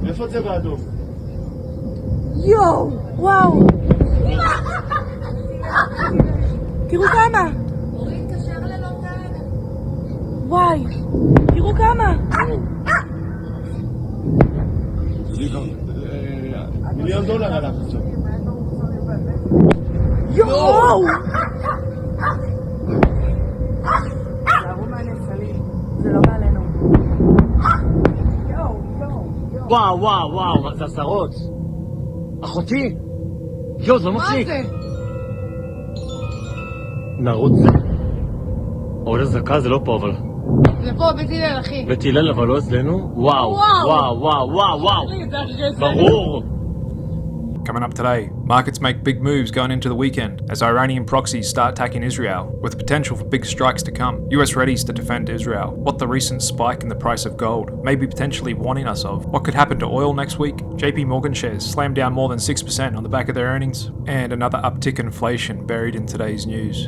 איפה צבע אדום? יואו, וואו. תראו כמה. וואי, תראו כמה. $1,000,000 עליו עכשיו. יואו. זה לא מעלינו. וואו, וואו, וואו, זה עשרות. אחותי? יואו, זה לא מפסיק. מה זה? נרוץ. עוד הזקה זה לא פה, אבל... זה פה, בית הלל, אחי. בית הלל, אבל לא אצלנו? וואו, וואו, וואו, וואו, וואו. ברור. Coming up today, markets make big moves going into the weekend as Iranian proxies start attacking Israel, with potential for big strikes to come. US readies to defend Israel. What the recent spike in the price of gold may be potentially warning us of. What could happen to oil next week? JP Morgan shares slammed down more than 6% on the back of their earnings, and another uptick in inflation buried in today's news.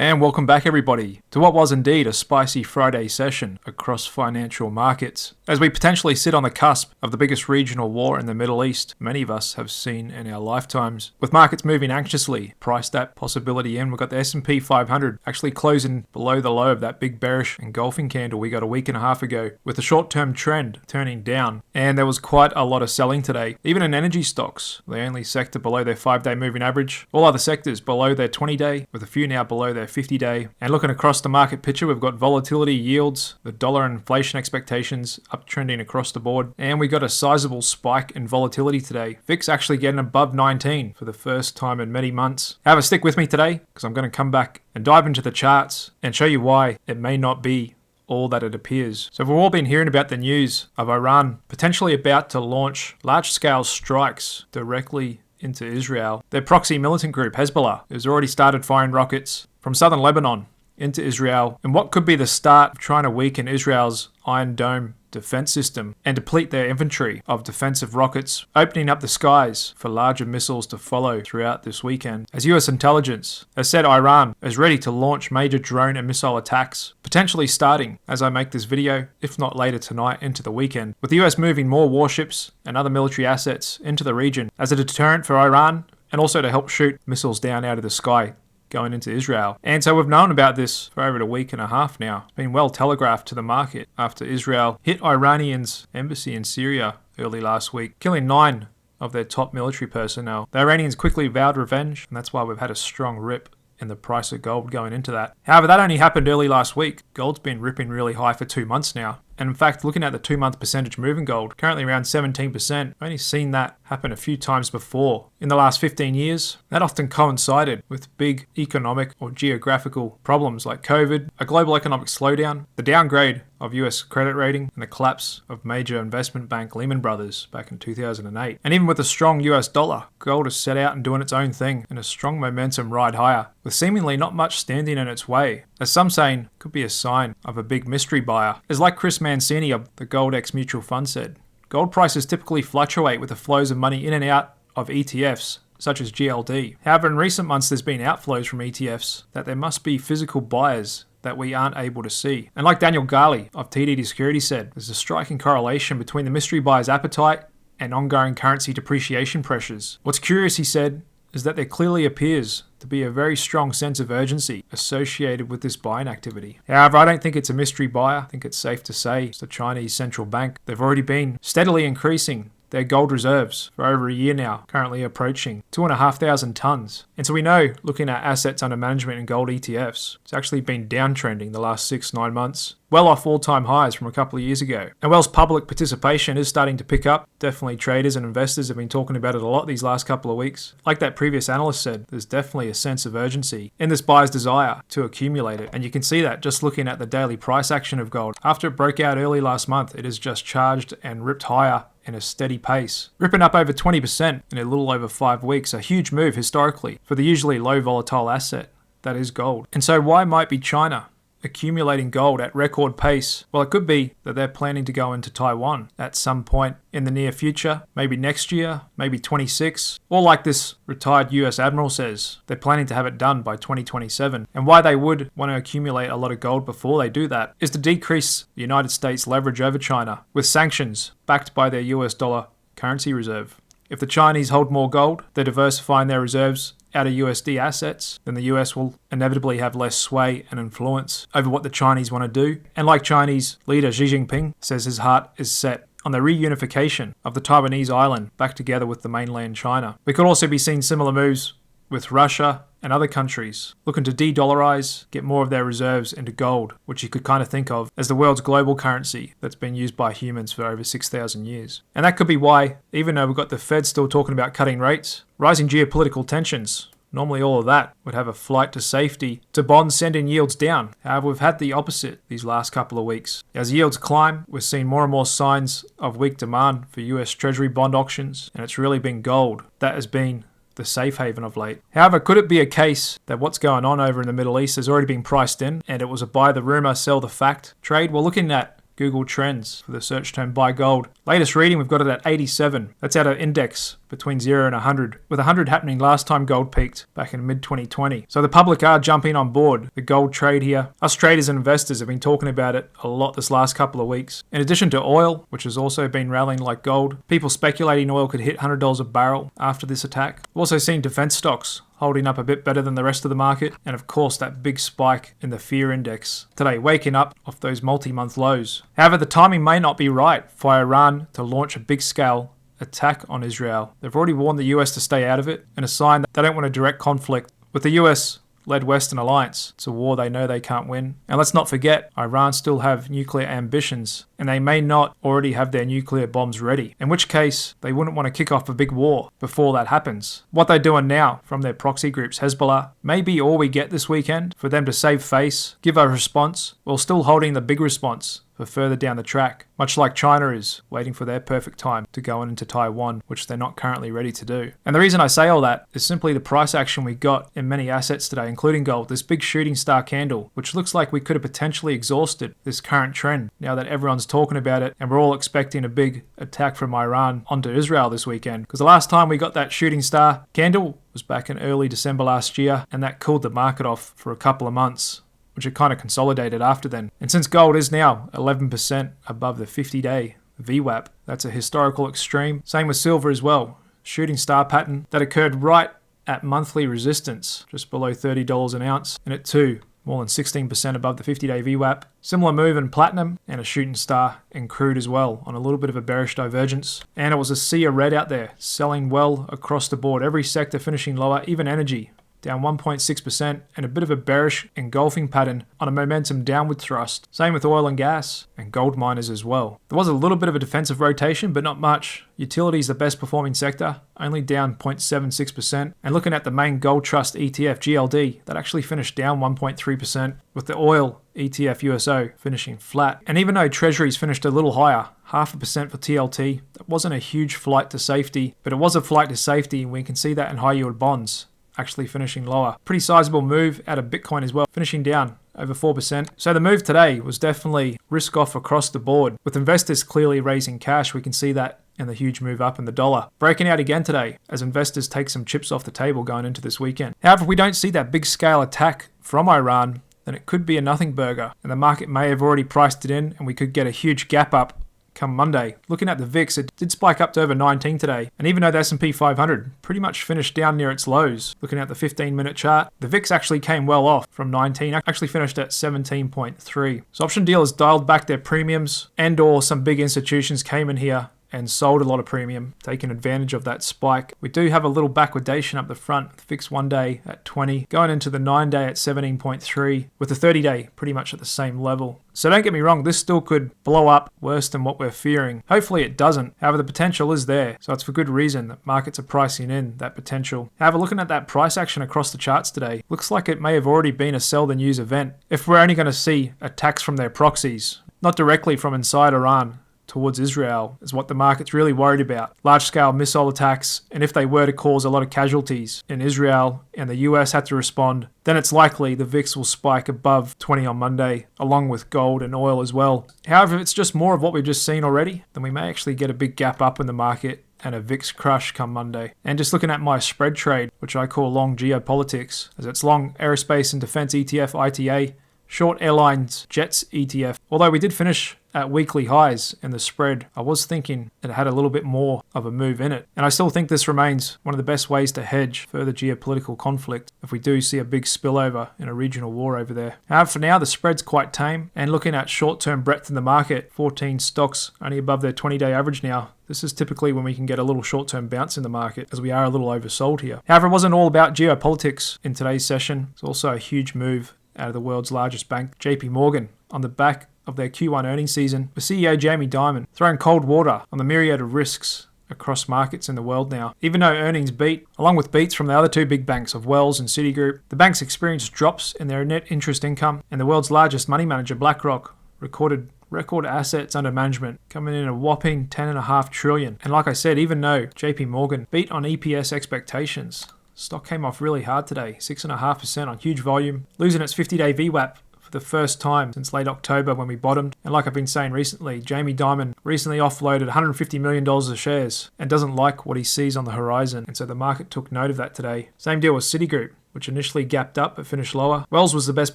And welcome back everybody to what was indeed a spicy Friday session across financial markets. As we potentially sit on the cusp of the biggest regional war in the Middle East many of us have seen in our lifetimes. With markets moving anxiously, priced that possibility in, we've got the S&P 500 actually closing below the low of that big bearish engulfing candle we got a week and a half ago, with the short-term trend turning down. And there was quite a lot of selling today, even in energy stocks, the only sector below their 5-day moving average. All other sectors below their 20-day, with a few now below their 50-day. And looking across the market picture, we've got volatility, yields, the dollar inflation expectations uptrending across the board, and we got a sizable spike in volatility today. VIX actually getting above 19 for the first time in many months. However, stick with me today because I'm going to come back and dive into the charts and show you why it may not be all that it appears. So we've all been hearing about the news of Iran potentially about to launch large-scale strikes directly into Israel. Their proxy militant group, Hezbollah, has already started firing rockets from southern Lebanon into Israel, and what could be the start of trying to weaken Israel's Iron Dome defense system and deplete their inventory of defensive rockets, opening up the skies for larger missiles to follow throughout this weekend. As US intelligence has said, Iran is ready to launch major drone and missile attacks, potentially starting as I make this video, if not later tonight into the weekend, with the US moving more warships and other military assets into the region as a deterrent for Iran and also to help shoot missiles down out of the sky going into Israel. And so we've known about this for over a week and a half now. It's been well telegraphed to the market after Israel hit Iranians' embassy in Syria early last week, killing 9 of their top military personnel. The Iranians quickly vowed revenge, and that's why we've had a strong rip in the price of gold going into that. However, that only happened early last week. Gold's been ripping really high for 2 months now. And in fact, looking at the 2-month percentage move in gold, currently around 17%. I've only seen that happen a few times before. In the last 15 years, that often coincided with big economic or geographical problems like COVID, a global economic slowdown, the downgrade of US credit rating, and the collapse of major investment bank Lehman Brothers back in 2008. And even with a strong US dollar, gold is set out and doing its own thing in a strong momentum ride higher, with seemingly not much standing in its way, as some saying could be a sign of a big mystery buyer. As like Chris Mancini of the Gold X Mutual Fund said, gold prices typically fluctuate with the flows of money in and out of ETFs, such as GLD. However, in recent months there's been outflows from ETFs that there must be physical buyers that we aren't able to see. And like Daniel Gali of TDD Security said, there's a striking correlation between the mystery buyer's appetite and ongoing currency depreciation pressures. What's curious, he said, is that there clearly appears to be a very strong sense of urgency associated with this buying activity. However, I don't think it's a mystery buyer. I think it's safe to say it's the Chinese central bank. They've already been steadily increasing their gold reserves for over a year now, currently approaching 2,500 tons. And so we know, looking at assets under management in gold ETFs, it's actually been downtrending the last 6-9 months, well off all-time highs from a couple of years ago. And whilst public participation is starting to pick up, definitely traders and investors have been talking about it a lot these last couple of weeks. Like that previous analyst said, there's definitely a sense of urgency in this buyer's desire to accumulate it. And you can see that just looking at the daily price action of gold. After it broke out early last month, it has just charged and ripped higher in a steady pace, ripping up over 20% in a little over 5 weeks, a huge move historically for the usually low volatile asset that is gold. And so why might be China accumulating gold at record pace? Well, it could be that they're planning to go into Taiwan at some point in the near future, maybe next year, maybe 26, or like this retired US Admiral says, they're planning to have it done by 2027. And why they would want to accumulate a lot of gold before they do that is to decrease the United States' leverage over China with sanctions backed by their US dollar currency reserve. If the Chinese hold more gold, they're diversifying their reserves out of USD assets, then the US will inevitably have less sway and influence over what the Chinese want to do. And like Chinese leader Xi Jinping says, his heart is set on the reunification of the Taiwanese island back together with the mainland China. We could also be seeing similar moves with Russia and other countries looking to de-dollarize, get more of their reserves into gold, which you could kind of think of as the world's global currency that's been used by humans for over 6,000 years. And that could be why, even though we've got the Fed still talking about cutting rates, rising geopolitical tensions, normally all of that would have a flight to safety to bonds sending yields down. However, we've had the opposite these last couple of weeks. As yields climb, we're seeing more and more signs of weak demand for US Treasury bond auctions, and it's really been gold that has been the safe haven of late. However, could it be a case that what's going on over in the Middle East has already been priced in and it was a buy the rumor, sell the fact trade? We're looking at Google Trends for the search term buy gold. Latest reading, we've got it at 87. That's at an index between 0 and 100, with 100 happening last time gold peaked back in mid-2020. So the public are jumping on board the gold trade here. Us traders and investors have been talking about it a lot this last couple of weeks. In addition to oil, which has also been rallying like gold, people speculating oil could hit $100 a barrel after this attack. We've also seen defense stocks holding up a bit better than the rest of the market, and of course that big spike in the fear index today, waking up off those multi-month lows. However, the timing may not be right for Iran to launch a big-scale attack on Israel. They've already warned the US to stay out of it, and a sign that they don't want a direct conflict with the US-led Western alliance. It's a war they know they can't win. And let's not forget, Iran still have nuclear ambitions, and they may not already have their nuclear bombs ready, in which case they wouldn't want to kick off a big war before that happens. What they're doing now from their proxy groups, Hezbollah, may be all we get this weekend for them to save face, give a response, while still holding the big response for further down the track, much like China is waiting for their perfect time to go into Taiwan, which they're not currently ready to do. And the reason I say all that is simply the price action we got in many assets today, including gold. This big shooting star candle, which looks like we could have potentially exhausted this current trend now that everyone's talking about it and we're all expecting a big attack from Iran onto Israel this weekend. Because the last time we got that shooting star candle was back in early December last year, and that cooled the market off for a couple of months, which it kind of consolidated after then. And since gold is now 11% above the 50-day VWAP, that's a historical extreme. Same with silver as well. Shooting star pattern that occurred right at monthly resistance, just below $30 an ounce, and it too more than 16% above the 50-day VWAP. Similar move in platinum and a shooting star in crude as well, on a little bit of a bearish divergence. And it was a sea of red out there, selling well across the board. Every sector finishing lower, even energy down 1.6%, and a bit of a bearish engulfing pattern on a momentum downward thrust. Same with oil and gas and gold miners as well. There was a little bit of a defensive rotation, but not much. Utilities the best performing sector, only down 0.76%. And looking at the main gold trust ETF, GLD, that actually finished down 1.3%, with the oil ETF USO finishing flat. And even though treasuries finished a little higher, 0.5% for TLT, that wasn't a huge flight to safety, but it was a flight to safety, and we can see that in high yield bonds actually finishing lower. Pretty sizable move out of Bitcoin as well, finishing down over 4%. So the move today was definitely risk off across the board. With investors clearly raising cash, we can see that in the huge move up in the dollar. Breaking out again today as investors take some chips off the table going into this weekend. However, if we don't see that big scale attack from Iran, then it could be a nothing burger, and the market may have already priced it in, and we could get a huge gap up come Monday. Looking at the VIX, it did spike up to over 19 today, and even though the S&P 500 pretty much finished down near its lows, looking at the 15-minute chart, the VIX actually came well off from 19, actually finished at 17.3. So option dealers dialed back their premiums, and or some big institutions came in here and sold a lot of premium, taking advantage of that spike. We do have a little backwardation up the front, fixed 1 day at 20, going into the 9 day at 17.3, with the 30 day pretty much at the same level. So don't get me wrong, this still could blow up worse than what we're fearing. Hopefully it doesn't. However, the potential is there, so it's for good reason that markets are pricing in that potential. However, looking at that price action across the charts today, looks like it may have already been a sell the news event. If we're only going to see attacks from their proxies, not directly from inside Iran, towards Israel is what the market's really worried about. Large-scale missile attacks, and if they were to cause a lot of casualties in Israel and the US had to respond, then it's likely the VIX will spike above 20 on Monday, along with gold and oil as well. However, if it's just more of what we've just seen already, then we may actually get a big gap up in the market and a VIX crush come Monday. And just looking at my spread trade, which I call long geopolitics, as it's long aerospace and defense ETF ITA, short airlines jets ETF. Although we did finish at weekly highs in the spread, I was thinking it had a little bit more of a move in it. And I still think this remains one of the best ways to hedge further geopolitical conflict if we do see a big spillover in a regional war over there. However, for now, the spread's quite tame, and looking at short-term breadth in the market, 14 stocks only above their 20-day average now. This is typically when we can get a little short-term bounce in the market, as we are a little oversold here. However, it wasn't all about geopolitics in today's session. It's also a huge move out of the world's largest bank, JP Morgan, on the back of their Q1 earnings season, with CEO Jamie Dimon throwing cold water on the myriad of risks across markets in the world now. Even though earnings beat, along with beats from the other two big banks of Wells and Citigroup, the banks experienced drops in their net interest income, and the world's largest money manager, BlackRock, recorded record assets under management coming in a whopping $10.5 trillion. And like I said, even though JP Morgan beat on EPS expectations, stock came off really hard today, 6.5% on huge volume, losing its 50-day VWAP for the first time since late October when we bottomed. And like I've been saying recently, Jamie Dimon recently offloaded $150 million of shares and doesn't like what he sees on the horizon. And so the market took note of that today. Same deal with Citigroup, which initially gapped up but finished lower. Wells was the best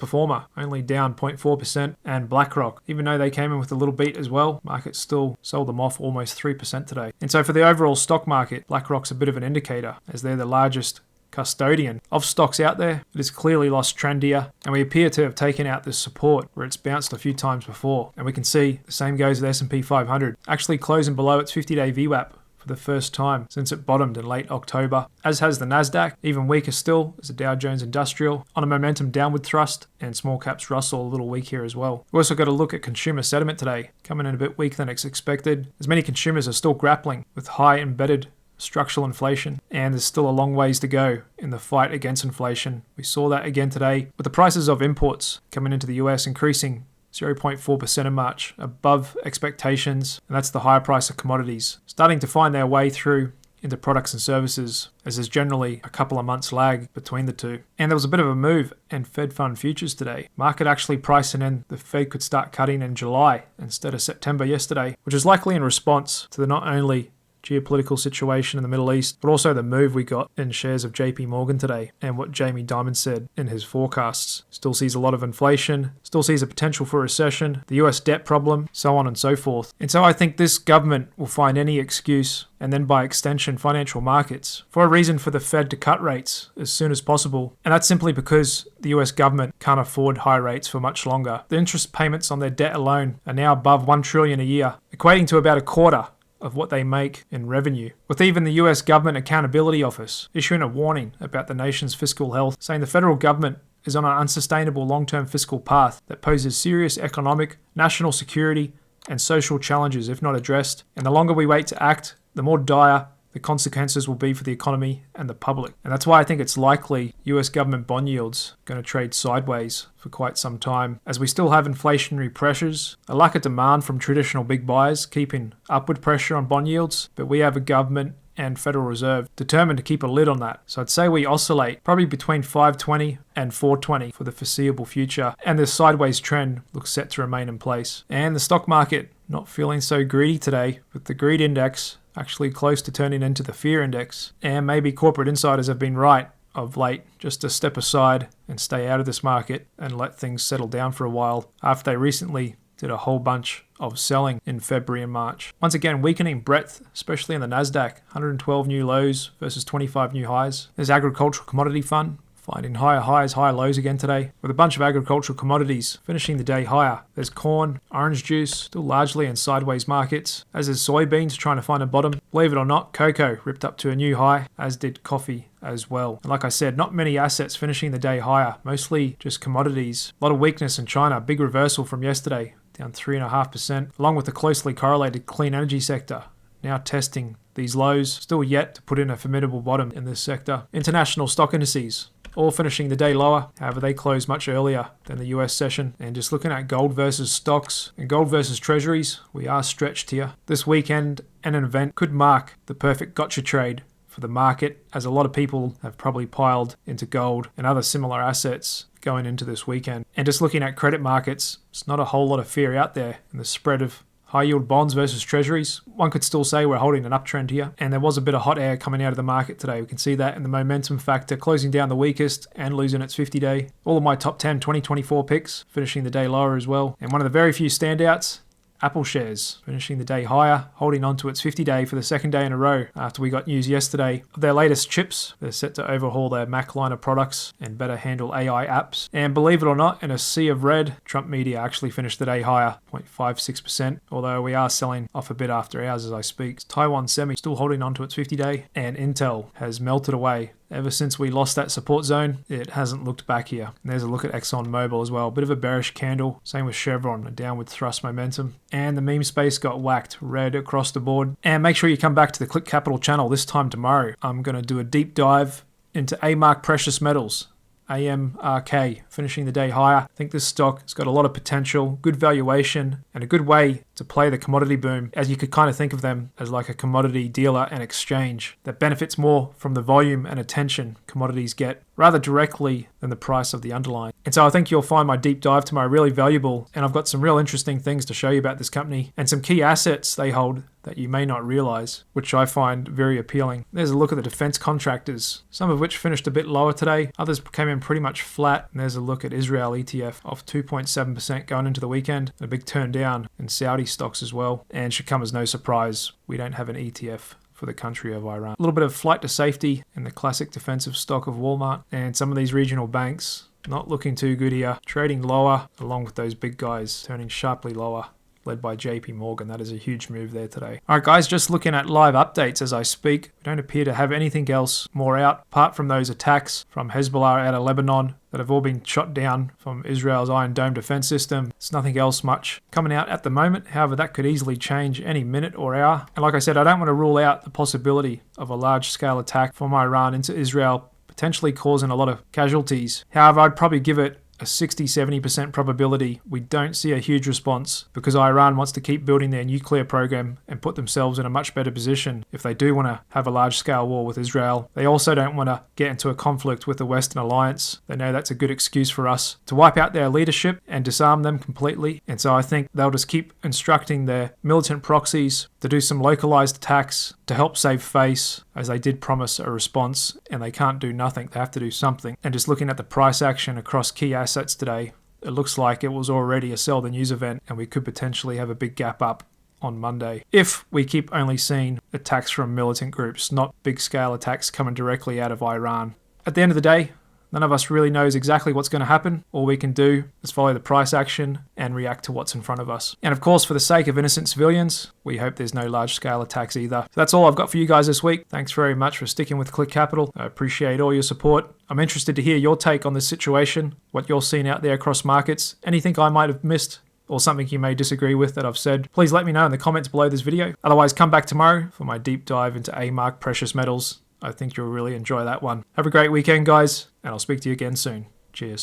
performer, only down 0.4%, and BlackRock, even though they came in with a little beat as well, market still sold them off almost 3% today. And so for the overall stock market, BlackRock's a bit of an indicator, as they're the largest custodian of stocks out there. It has clearly lost trend here, and we appear to have taken out this support where it's bounced a few times before. And we can see the same goes with S&P 500, actually closing below its 50-day VWAP for the first time since it bottomed in late October, as has the Nasdaq. Even weaker still is the Dow Jones Industrial on a momentum downward thrust, and small caps Russell a little weak here as well. We also got a look at consumer sentiment today, coming in a bit weaker than expected, as many consumers are still grappling with high embedded structural inflation, and there's still a long ways to go in the fight against inflation. We saw that again today with the prices of imports coming into the US increasing 0.4% in March, above expectations, and that's the higher price of commodities starting to find their way through into products and services, as there's generally a couple of months lag between the two. And there was a bit of a move in Fed fund futures today. Market actually pricing in the Fed could start cutting in July instead of September yesterday, which is likely in response to the not only geopolitical situation in the Middle East, but also the move we got in shares of JP Morgan today, and what Jamie Dimon said in his forecasts. Still sees a lot of inflation, still sees a potential for recession, the US debt problem, so on and so forth. And so I think this government will find any excuse, and then by extension financial markets, for a reason for the Fed to cut rates as soon as possible. And that's simply because the US government can't afford high rates for much longer. The interest payments on their debt alone are now above $1 trillion a year, equating to about a quarter of what they make in revenue, with even the US Government Accountability Office issuing a warning about the nation's fiscal health, saying the federal government is on an unsustainable long-term fiscal path that poses serious economic, national security, and social challenges if not addressed. And the longer we wait to act, the more dire the consequences will be for the economy and the public. And that's why I think it's likely US government bond yields going to trade sideways for quite some time, as we still have inflationary pressures, a lack of demand from traditional big buyers keeping upward pressure on bond yields, but we have a government and Federal Reserve determined to keep a lid on that. So I'd say we oscillate probably between 520 and 420 for the foreseeable future, and this sideways trend looks set to remain in place. And the stock market not feeling so greedy today, with the greed index actually close to turning into the fear index. And maybe corporate insiders have been right of late, just to step aside and stay out of this market and let things settle down for a while, after they recently did a whole bunch of selling in February and March. Once again, weakening breadth, especially in the Nasdaq, 112 new lows versus 25 new highs. There's agricultural commodity fund finding higher highs, higher lows again today, with a bunch of agricultural commodities finishing the day higher. There's corn, orange juice, still largely in sideways markets, as is soybeans trying to find a bottom. Believe it or not, cocoa ripped up to a new high, as did coffee as well. And like I said, not many assets finishing the day higher, mostly just commodities. A lot of weakness in China, big reversal from yesterday, down 3.5%, along with the closely correlated clean energy sector, now testing these lows, still yet to put in a formidable bottom in this sector. International stock indices all finishing the day lower. However, they closed much earlier than the US session. And just looking at gold versus stocks and gold versus treasuries, we are stretched here. This weekend, an event could mark the perfect gotcha trade for the market, as a lot of people have probably piled into gold and other similar assets going into this weekend. And just looking at credit markets, it's not a whole lot of fear out there in the spread of high yield bonds versus treasuries. One could still say we're holding an uptrend here, and there was a bit of hot air coming out of the market today. We can see that in the momentum factor closing down the weakest and losing its 50-day. All of my top 10 2024 picks finishing the day lower as well. And one of the very few standouts, Apple shares finishing the day higher, holding on to its 50-day for the second day in a row after we got news yesterday of their latest chips. They're set to overhaul their Mac line of products and better handle AI apps. And believe it or not, in a sea of red, Trump Media actually finished the day higher, 0.56%, although we are selling off a bit after hours as I speak. Taiwan Semi still holding on to its 50-day, and Intel has melted away. Ever since we lost that support zone, it hasn't looked back here. And there's a look at ExxonMobil as well. Bit of a bearish candle. Same with Chevron, a downward thrust momentum. And the meme space got whacked red across the board. And make sure you come back to the Click Capital channel this time tomorrow. I'm going to do a deep dive into AMARK Precious Metals. AMRK finishing the day higher. I think this stock has got a lot of potential, good valuation, and a good way to play the commodity boom, as you could kind of think of them as like a commodity dealer and exchange that benefits more from the volume and attention commodities get rather directly than the price of the underlying. And so I think you'll find my deep dive tomorrow really valuable, and I've got some real interesting things to show you about this company and some key assets they hold that you may not realize, which I find very appealing. There's a look at the defense contractors, some of which finished a bit lower today. Others came in pretty much flat. And there's a look at Israel ETF off 2.7% going into the weekend. A big turn down in Saudi stocks as well. And should come as no surprise, we don't have an ETF for the country of Iran. A little bit of flight to safety in the classic defensive stock of Walmart, and some of these regional banks not looking too good here, trading lower along with those big guys turning sharply lower, led by JP Morgan. That is a huge move there today. All right, guys, just looking at live updates as I speak. We don't appear to have anything else more out apart from those attacks from Hezbollah out of Lebanon that have all been shot down from Israel's Iron Dome defense system. There's nothing else much coming out at the moment. However, that could easily change any minute or hour. And like I said, I don't want to rule out the possibility of a large-scale attack from Iran into Israel, potentially causing a lot of casualties. However, I'd probably give it a 60-70% probability we don't see a huge response, because Iran wants to keep building their nuclear program and put themselves in a much better position if they do want to have a large-scale war with Israel. They also don't want to get into a conflict with the Western Alliance. They know that's a good excuse for us to wipe out their leadership and disarm them completely. And so I think they'll just keep instructing their militant proxies to do some localized attacks to help save face, as they did promise a response, and they can't do nothing. They have to do something. And just looking at the price action across key assets today, it looks like it was already a sell the news event, and we could potentially have a big gap up on Monday if we keep only seeing attacks from militant groups, not big scale attacks coming directly out of Iran. At the end of the day, none of us really knows exactly what's going to happen. All we can do is follow the price action and react to what's in front of us. And of course, for the sake of innocent civilians, we hope there's no large-scale attacks either. So that's all I've got for you guys this week. Thanks very much for sticking with Click Capital. I appreciate all your support. I'm interested to hear your take on this situation, what you're seeing out there across markets, anything I might have missed, or something you may disagree with that I've said. Please let me know in the comments below this video. Otherwise, come back tomorrow for my deep dive into AMARK Precious Metals. I think you'll really enjoy that one. Have a great weekend, guys, and I'll speak to you again soon. Cheers.